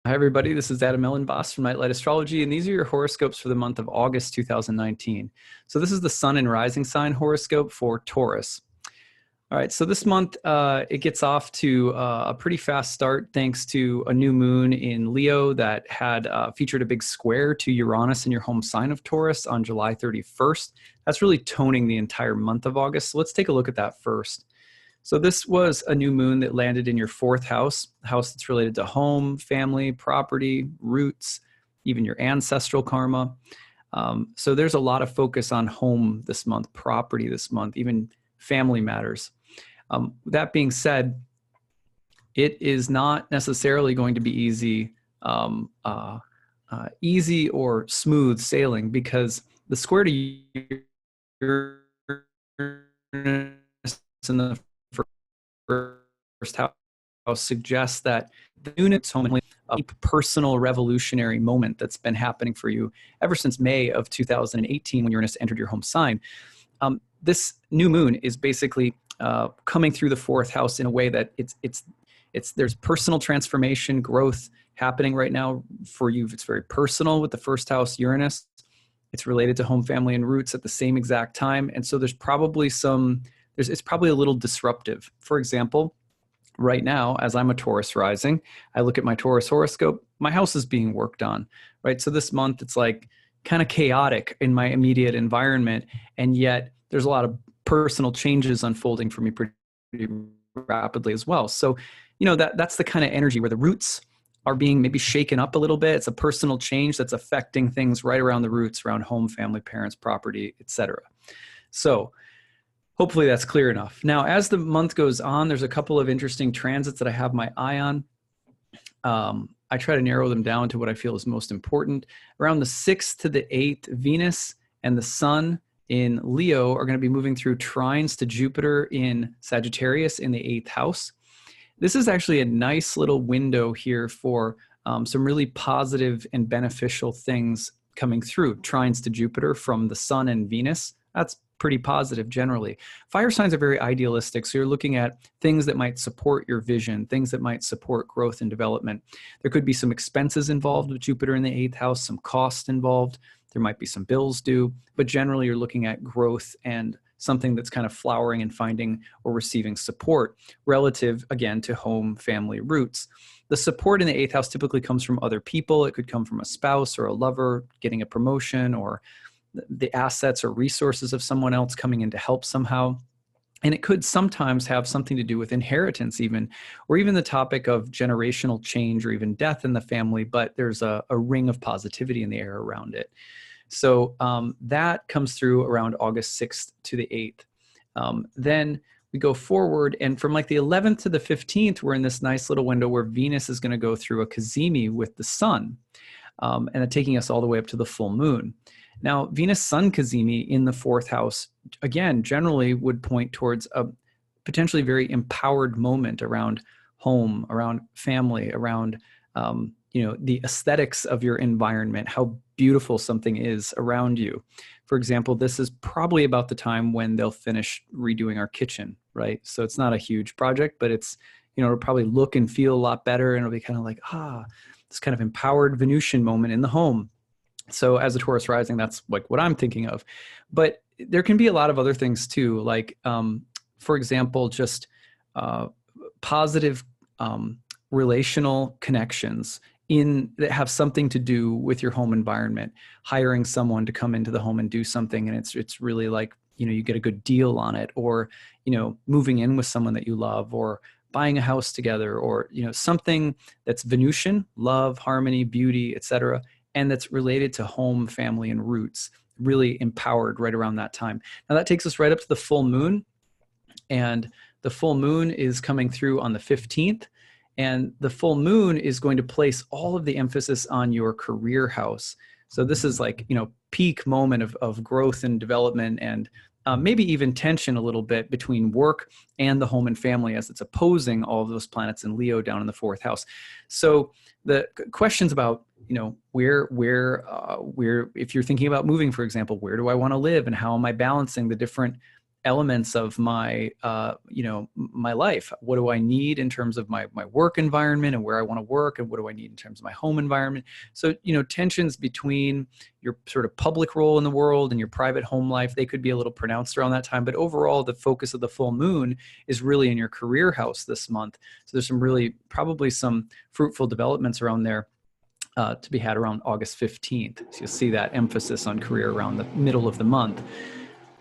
Hi, everybody. This is Elenbaas from Nightlight Astrology, and these are your horoscopes for the month of August 2019. So this is the Sun and Rising sign horoscope for Taurus. All right, so this month it gets off to a pretty fast start thanks to a new moon in Leo that had featured a big square to Uranus in your home sign of Taurus on July 31st. That's really toning the entire month of August. So let's take a look at that first. So this was a new moon that landed in your fourth house, a house that's related to home, family, property, roots, even your ancestral karma. So there's a lot of focus on home this month, property this month, even family matters. That being said, it is not necessarily going to be easy or smooth sailing, because the square to Uranus in the first house suggests that the unit's home, a personal revolutionary moment that's been happening for you ever since May of 2018 when Uranus entered your home sign. This new moon is basically coming through the fourth house in a way that there's personal transformation, growth happening right now for you. It's very personal with the first house Uranus. It's related to home, family, and roots at the same exact time, and so there's probably it's probably a little disruptive. For example, right now, as I'm a Taurus rising, I look at my Taurus horoscope, my house is being worked on, right? So this month it's like kind of chaotic in my immediate environment, and yet there's a lot of personal changes unfolding for me pretty rapidly as well. So, that's the kind of energy where the roots are being maybe shaken up a little bit. It's a personal change that's affecting things right around the roots, around home, family, parents, property, etc. So hopefully that's clear enough. Now, as the month goes on, there's a couple of interesting transits that I have my eye on. I try to narrow them down to what I feel is most important. Around the 6th to the 8th, Venus and the Sun in Leo are going to be moving through trines to Jupiter in Sagittarius in the 8th house. This is actually a nice little window here for some really positive and beneficial things coming through. Trines to Jupiter from the Sun and Venus. That's pretty positive generally. Fire signs are very idealistic, so you're looking at things that might support your vision, things that might support growth and development. There could be some expenses involved with Jupiter in the 8th house, some cost involved. There might be some bills due, but generally you're looking at growth and something that's kind of flowering and finding or receiving support relative, again, to home, family, roots. The support in the 8th house typically comes from other people. It could come from a spouse or a lover getting a promotion, or the assets or resources of someone else coming in to help somehow. And it could sometimes have something to do with inheritance even, or even the topic of generational change or even death in the family, but there's a ring of positivity in the air around it. So that comes through around August 6th to the 8th. Then we go forward, and from like the 11th to the 15th, we're in this nice little window where Venus is going to go through a cazimi with the Sun, and taking us all the way up to the full moon. Now, Venus-Sun cazimi in the fourth house, again, generally would point towards a potentially very empowered moment around home, around family, around the aesthetics of your environment, how beautiful something is around you. For example, this is probably about the time when they'll finish redoing our kitchen, right? So it's not a huge project, but it's, it'll probably look and feel a lot better, and it'll be kind of like, this kind of empowered Venusian moment in the home. So as a Taurus rising, that's like what I'm thinking of. But there can be a lot of other things too, like, for example, just positive relational connections that have something to do with your home environment, hiring someone to come into the home and do something, and it's really like, you get a good deal on it, or, moving in with someone that you love, or buying a house together, or, something that's Venusian, love, harmony, beauty, etc., and that's related to home, family, and roots, really empowered right around that time. Now that takes us right up to the full moon, and the full moon is coming through on the 15th, and the full moon is going to place all of the emphasis on your career house. So this is like, peak moment of growth and development, and maybe even tension a little bit between work and the home and family, as it's opposing all of those planets in Leo down in the fourth house. So the questions about, where, if you're thinking about moving, for example, where do I want to live, and how am I balancing the different elements of my, my life. What do I need in terms of my work environment and where I want to work, and what do I need in terms of my home environment? So, tensions between your sort of public role in the world and your private home life, they could be a little pronounced around that time. But overall, the focus of the full moon is really in your career house this month. So there's probably some fruitful developments around there to be had around August 15th. So you'll see that emphasis on career around the middle of the month.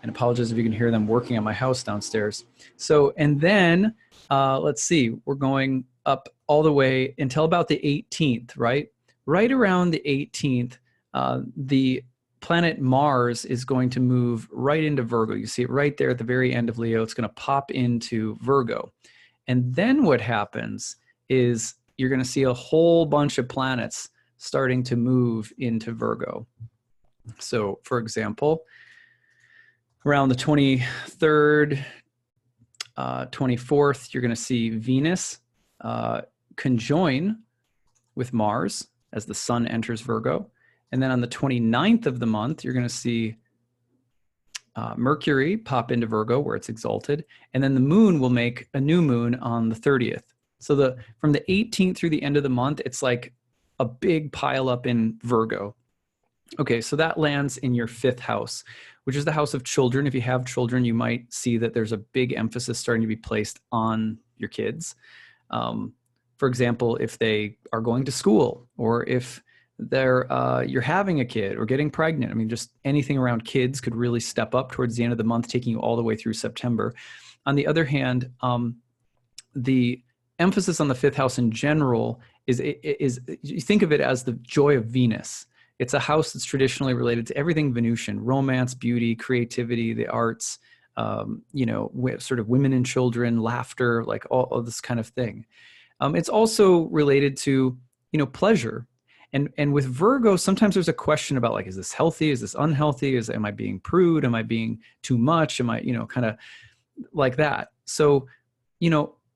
And apologize if you can hear them working on my house downstairs. So, and then let's see, we're going up all the way until about the 18th, right? Right around the 18th, the planet Mars is going to move right into Virgo. You see it right there at the very end of Leo. It's going to pop into Virgo. And then what happens is you're going to see a whole bunch of planets starting to move into Virgo. So, for example, around the 23rd, 24th, you're going to see Venus conjoin with Mars as the sun enters Virgo. And then on the 29th of the month, you're going to see Mercury pop into Virgo where it's exalted. And then the moon will make a new moon on the 30th. So from the 18th through the end of the month, it's like a big pile up in Virgo. Okay, so that lands in your 5th house, which is the house of children. If you have children, you might see that there's a big emphasis starting to be placed on your kids. For example, if they are going to school, or if you're having a kid or getting pregnant. I mean, just anything around kids could really step up towards the end of the month, taking you all the way through September. On the other hand, the emphasis on the 5th house in general is you think of it as the joy of Venus. It's a house that's traditionally related to everything Venusian: romance, beauty, creativity, the arts, sort of women and children, laughter, like all this kind of thing. It's also related to, pleasure. And with Virgo, sometimes there's a question about, like, is this healthy? Is this unhealthy? Am I being prude? Am I being too much? Am I, kind of like that. So,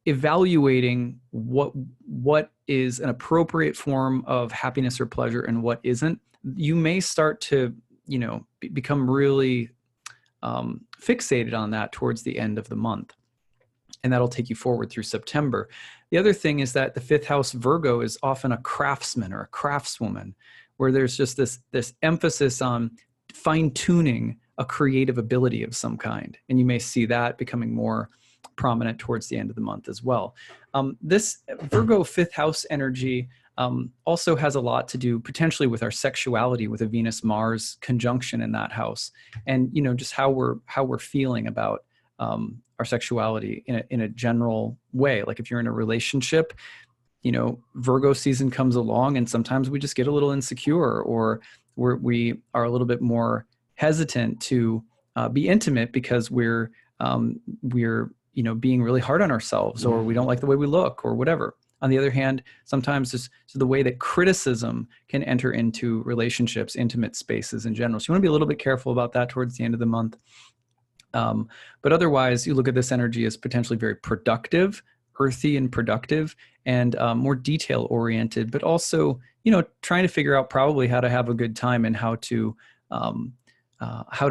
evaluating what is an appropriate form of happiness or pleasure and what isn't, you may start to, become really fixated on that towards the end of the month. And that'll take you forward through September. The other thing is that the 5th house Virgo is often a craftsman or a craftswoman, where there's just this emphasis on fine-tuning a creative ability of some kind. And you may see that becoming more prominent towards the end of the month as well. This Virgo 5th house energy also has a lot to do potentially with our sexuality, with a Venus-Mars conjunction in that house, and just how we're feeling about our sexuality in a general way. Like if you're in a relationship, Virgo season comes along, and sometimes we just get a little insecure, or we are a little bit more hesitant to be intimate because we're being really hard on ourselves, or we don't like the way we look, or whatever. On the other hand, sometimes just the way that criticism can enter into relationships, intimate spaces in general. So you want to be a little bit careful about that towards the end of the month. But otherwise, you look at this energy as potentially very productive, earthy and productive, and more detail-oriented, but also, trying to figure out probably how to have a good time and how to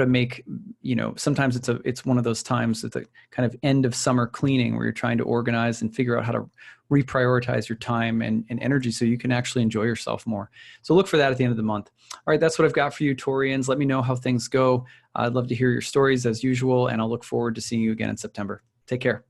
make, sometimes it's one of those times at the kind of end of summer cleaning where you're trying to organize and figure out how to reprioritize your time and energy so you can actually enjoy yourself more. So look for that at the end of the month. All right, that's what I've got for you, Taurians. Let me know how things go. I'd love to hear your stories as usual, and I'll look forward to seeing you again in September. Take care.